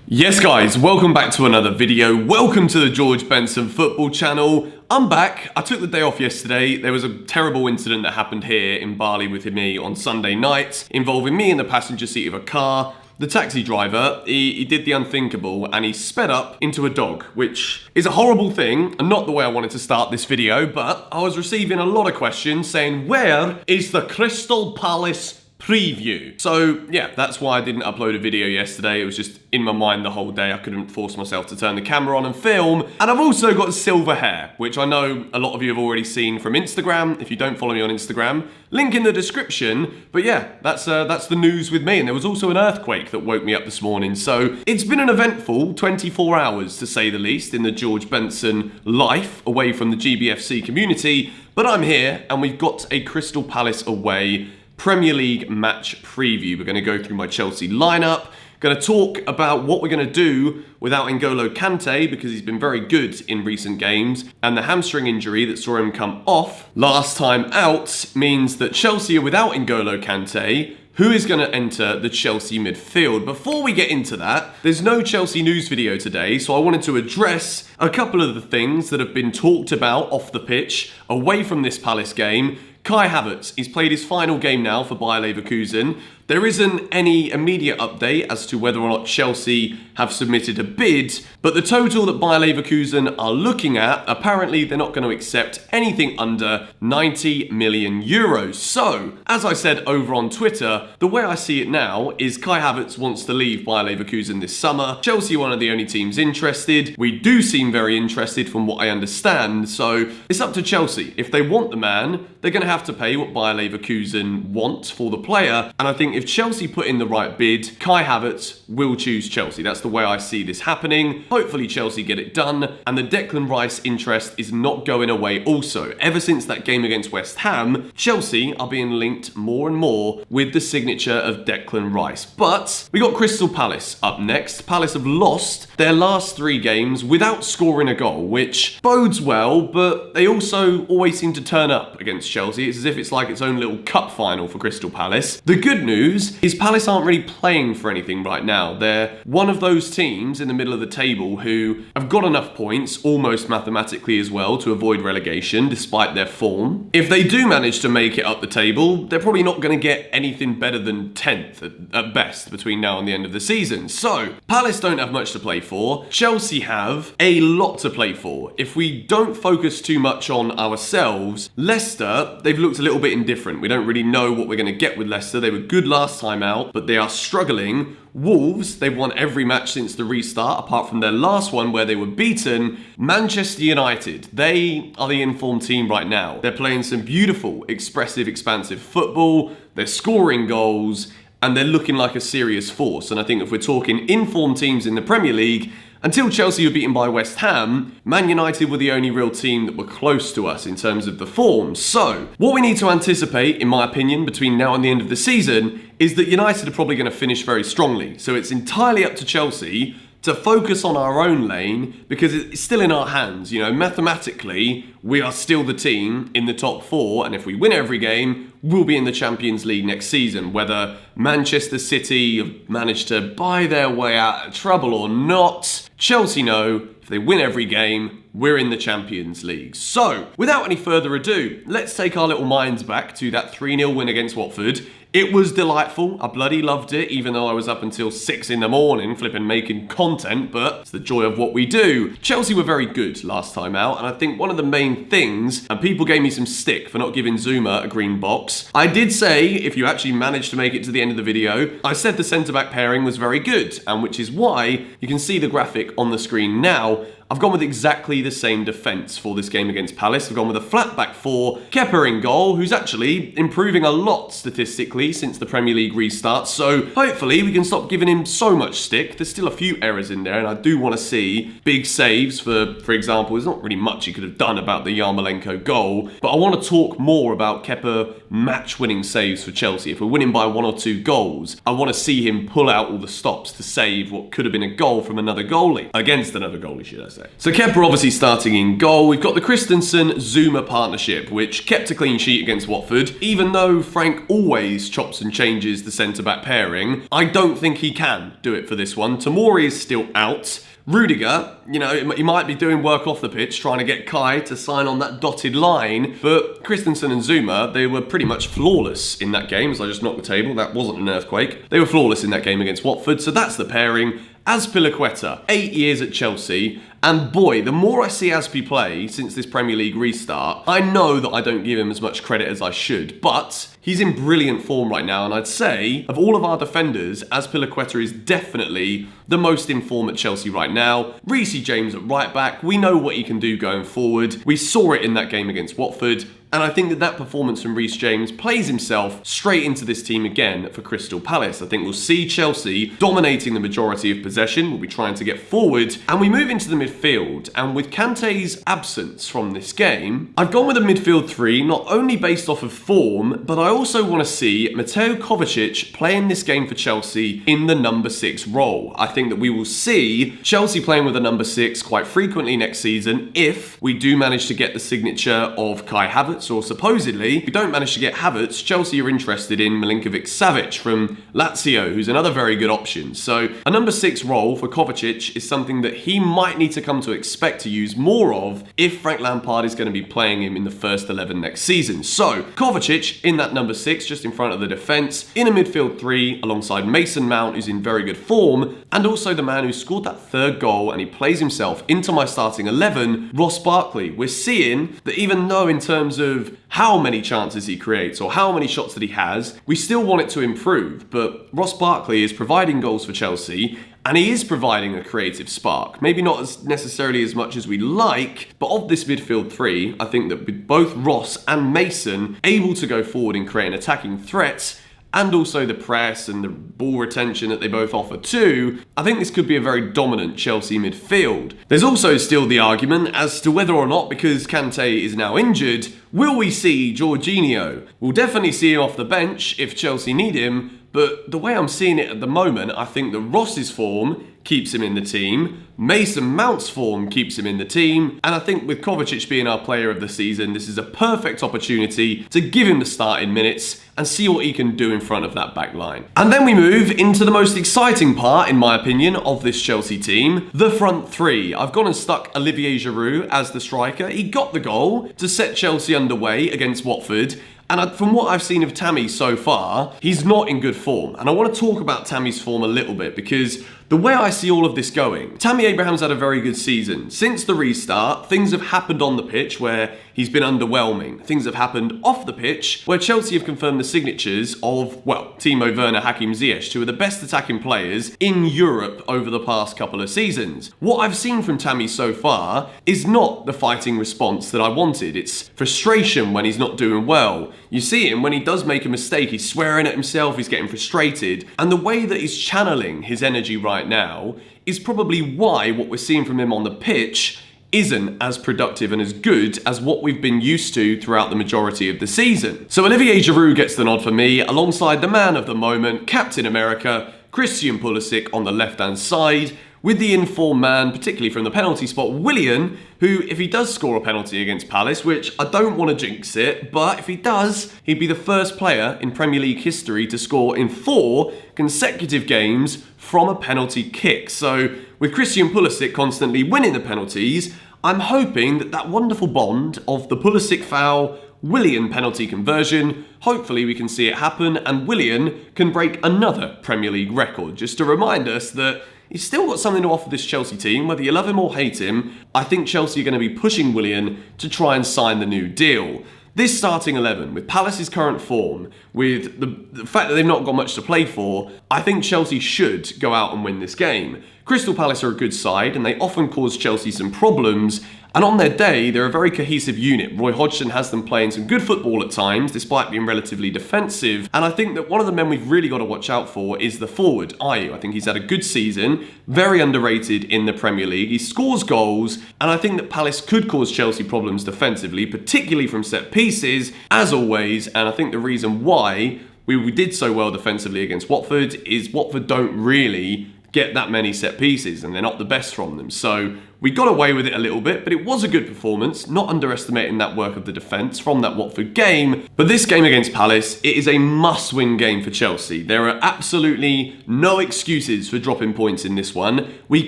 Yes guys, welcome back to another video. Welcome to the George Benson football channel. I'm back. I took the day off yesterday. There was a terrible incident that happened here in Bali with me on Sunday night, involving me in the passenger seat of a car. The taxi driver, he did the unthinkable and he sped up into a dog, which is a horrible thing and not the way I wanted to start this video, but I was receiving a lot of questions saying, where is the Crystal Palace preview? So yeah, that's why I didn't upload a video yesterday. It was just in my mind the whole day. I couldn't force myself to turn the camera on and film. And I've also got silver hair, which I know a lot of you have already seen from Instagram. If you don't follow me on Instagram, link in the description. But yeah, that's the news with me. And there was also an earthquake that woke me up this morning. So it's been an eventful 24 hours to say the least in the George Benson life away from the GBFC community. But I'm here and we've got a Crystal Palace away Premier League match preview. We're going to go through my Chelsea lineup, going to talk about what we're going to do without N'Golo Kante because he's been very good in recent games, and the hamstring injury that saw him come off last time out means that Chelsea are without N'Golo Kante, who is going to enter the Chelsea midfield. Before we get into that, there's no Chelsea news video today, so I wanted to address a couple of the things that have been talked about off the pitch away from this Palace game. Kai Havertz, he's played his final game now for Bayer Leverkusen. There isn't any immediate update as to whether or not Chelsea have submitted a bid, but the total that Bayer Leverkusen are looking at, apparently they're not going to accept anything under 90 million euros. So, as I said over on Twitter, the way I see it now is Kai Havertz wants to leave Bayer Leverkusen this summer. Chelsea are one of the only teams interested. We do seem very interested from what I understand, so it's up to Chelsea. If they want the man, they're going to have to pay what Bayer Leverkusen want for the player, and I think if Chelsea put in the right bid, Kai Havertz will choose Chelsea. That's the way I see this happening. Hopefully Chelsea get it done, and the Declan Rice interest is not going away also. Ever since that game against West Ham, Chelsea are being linked more and more with the signature of Declan Rice. But we got Crystal Palace up next. Palace have lost their last 3 games without scoring a goal, which bodes well, but they also always seem to turn up against Chelsea. It's as if it's like its own little cup final for Crystal Palace. The good news is Palace aren't really playing for anything right now. They're one of those teams in the middle of the table who have got enough points, almost mathematically as well, to avoid relegation despite their form. If they do manage to make it up the table, they're probably not going to get anything better than 10th at best between now and the end of the season. So Palace don't have much to play for. Chelsea have a lot to play for. If we don't focus too much on ourselves, Leicester, they've looked a little bit indifferent. We don't really know what we're going to get with Leicester. They were good last time out, but they are struggling. Wolves, they've won every match since the restart, apart from their last one where they were beaten. Manchester United, they are the informed team right now. They're playing some beautiful, expressive, expansive football. They're scoring goals, and they're looking like a serious force. And I think if we're talking informed teams in the Premier League, until Chelsea were beaten by West Ham, Man United were the only real team that were close to us in terms of the form. So, what we need to anticipate, in my opinion, between now and the end of the season, is that United are probably going to finish very strongly. So it's entirely up to Chelsea to focus on our own lane because it's still in our hands. You know, mathematically, we are still the team in the top 4, and if we win every game, we'll be in the Champions League next season. Whether Manchester City have managed to buy their way out of trouble or not, Chelsea know if they win every game, we're in the Champions League. So, without any further ado, let's take our little minds back to that 3-0 win against Watford. It was delightful. I bloody loved it, even though I was up until 6 in the morning flipping making content, but it's the joy of what we do. Chelsea were very good last time out, and I think one of the main things, and people gave me some stick for not giving Zuma a green box. I did say, if you actually managed to make it to the end of the video, I said the centre-back pairing was very good, and which is why you can see the graphic on the screen now. I've gone with exactly the same defence for this game against Palace. I've gone with a flat back 4, Kepa in goal, who's actually improving a lot statistically since the Premier League restart. So hopefully we can stop giving him so much stick. There's still a few errors in there, and I do want to see big saves for example. There's not really much he could have done about the Yarmolenko goal, but I want to talk more about Kepa match-winning saves for Chelsea. If we're winning by 1 or 2 goals, I want to see him pull out all the stops to save what could have been a goal from another goalie. Against another goalie, should I say. Thursday. So Kepa obviously starting in goal. We've got the Christensen-Zuma partnership, which kept a clean sheet against Watford. Even though Frank always chops and changes the centre-back pairing, I don't think he can do it for this one. Tomori is still out. Rudiger, he might be doing work off the pitch, trying to get Kai to sign on that dotted line, but Christensen and Zuma, they were pretty much flawless in that game. As I just knocked the table, that wasn't an earthquake. They were flawless in that game against Watford, so that's the pairing. Azpilicueta, 8 years at Chelsea, and boy, the more I see Azpi play since this Premier League restart, I know that I don't give him as much credit as I should, but he's in brilliant form right now, and I'd say, of all of our defenders, Azpilicueta is definitely the most in form at Chelsea right now. Reece James at right back, we know what he can do going forward. We saw it in that game against Watford. And I think that performance from Reece James plays himself straight into this team again for Crystal Palace. I think we'll see Chelsea dominating the majority of possession. We'll be trying to get forward. And we move into the midfield. And with Kante's absence from this game, I've gone with a midfield three, not only based off of form, but I also want to see Mateo Kovacic playing this game for Chelsea in the number 6 role. I think that we will see Chelsea playing with a number 6 quite frequently next season if we do manage to get the signature of Kai Havertz, or supposedly, if we don't manage to get Havertz, Chelsea are interested in Milinkovic-Savic from Lazio, who's another very good option. So a number 6 role for Kovacic is something that he might need to come to expect to use more of if Frank Lampard is going to be playing him in the first 11 next season. So Kovacic in that number 6, just in front of the defence, in a midfield 3 alongside Mason Mount, who's in very good form, and also the man who scored that 3rd goal and he plays himself into my starting 11, Ross Barkley. We're seeing that even though in terms of how many chances he creates or how many shots that he has, we still want it to improve. But Ross Barkley is providing goals for Chelsea, and he is providing a creative spark. Maybe not necessarily as much as we like, but of this midfield 3, I think that with both Ross and Mason able to go forward and create an attacking threat, and also the press and the ball retention that they both offer too, I think this could be a very dominant Chelsea midfield. There's also still the argument as to whether or not, because Kante is now injured, will we see Jorginho? We'll definitely see him off the bench if Chelsea need him, but the way I'm seeing it at the moment, I think that Ross's form keeps him in the team, Mason Mount's form keeps him in the team, and I think with Kovacic being our player of the season, this is a perfect opportunity to give him the starting minutes and see what he can do in front of that back line. And then we move into the most exciting part, in my opinion, of this Chelsea team, the front 3. I've gone and stuck Olivier Giroud as the striker. He got the goal to set Chelsea underway against Watford. And from what I've seen of Tammy so far, he's not in good form. And I want to talk about Tammy's form a little bit because the way I see all of this going, Tammy Abraham's had a very good season. Since the restart, things have happened on the pitch where he's been underwhelming. Things have happened off the pitch where Chelsea have confirmed the signatures of, well, Timo Werner, Hakim Ziyech, two of the best attacking players in Europe over the past couple of seasons. What I've seen from Tammy so far is not the fighting response that I wanted. It's frustration when he's not doing well. You see him when he does make a mistake, he's swearing at himself, he's getting frustrated, and the way that he's channeling his energy right now is probably why what we're seeing from him on the pitch isn't as productive and as good as what we've been used to throughout the majority of the season. So Olivier Giroud gets the nod for me, alongside the man of the moment, Captain America, Christian Pulisic on the left-hand side, with the informed man, particularly from the penalty spot, Willian, who, if he does score a penalty against Palace, which I don't want to jinx it, but if he does, he'd be the first player in Premier League history to score in 4 consecutive games from a penalty kick. So with Christian Pulisic constantly winning the penalties, I'm hoping that that wonderful bond of the Pulisic foul, Willian penalty conversion, hopefully we can see it happen and Willian can break another Premier League record. Just to remind us that he's still got something to offer this Chelsea team, whether you love him or hate him. I think Chelsea are going to be pushing Willian to try and sign the new deal. This starting 11, with Palace's current form, with the fact that they've not got much to play for, I think Chelsea should go out and win this game. Crystal Palace are a good side and they often cause Chelsea some problems, and on their day, they're a very cohesive unit. Roy Hodgson has them playing some good football at times, despite being relatively defensive. And I think that one of the men we've really got to watch out for is the forward, Ayew. I think he's had a good season, very underrated in the Premier League. He scores goals, and I think that Palace could cause Chelsea problems defensively, particularly from set pieces, as always. And I think the reason why we did so well defensively against Watford is Watford don't really get that many set pieces, and they're not the best from them. So we got away with it a little bit, but it was a good performance, not underestimating that work of the defence from that Watford game. But this game against Palace, it is a must-win game for Chelsea. There are absolutely no excuses for dropping points in this one. We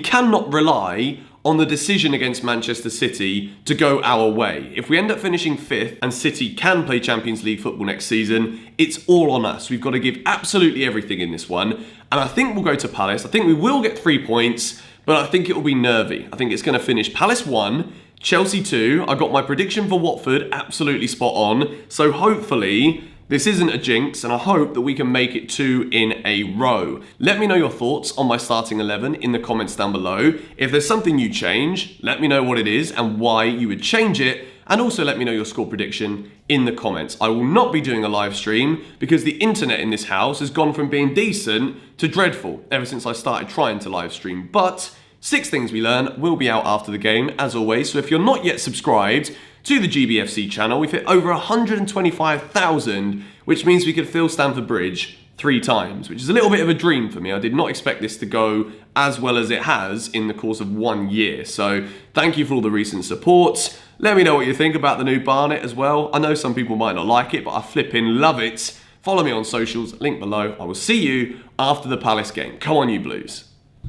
cannot rely on the decision against Manchester City to go our way. If we end up finishing 5th and City can play Champions League football next season, it's all on us. We've got to give absolutely everything in this one. And I think we'll go to Palace. I think we will get 3 points, but I think it will be nervy. I think it's going to finish Palace 1, Chelsea 2. I got my prediction for Watford absolutely spot on. So hopefully this isn't a jinx, and I hope that we can make it 2 in a row. Let me know your thoughts on my starting 11 in the comments down below. If there's something you change, let me know what it is and why you would change it. And also let me know your score prediction in the comments. I will not be doing a live stream because the internet in this house has gone from being decent to dreadful ever since I started trying to live stream. But 6 Things We Learn will be out after the game, as always. So if you're not yet subscribed to the GBFC channel, we've hit over 125,000, which means we could fill Stamford Bridge 3 times, which is a little bit of a dream for me. I did not expect this to go as well as it has in the course of 1 year. So thank you for all the recent support. Let me know what you think about the new Barnet as well. I know some people might not like it, but I flipping love it. Follow me on socials, link below. I will see you after the Palace game. Come on, you Blues.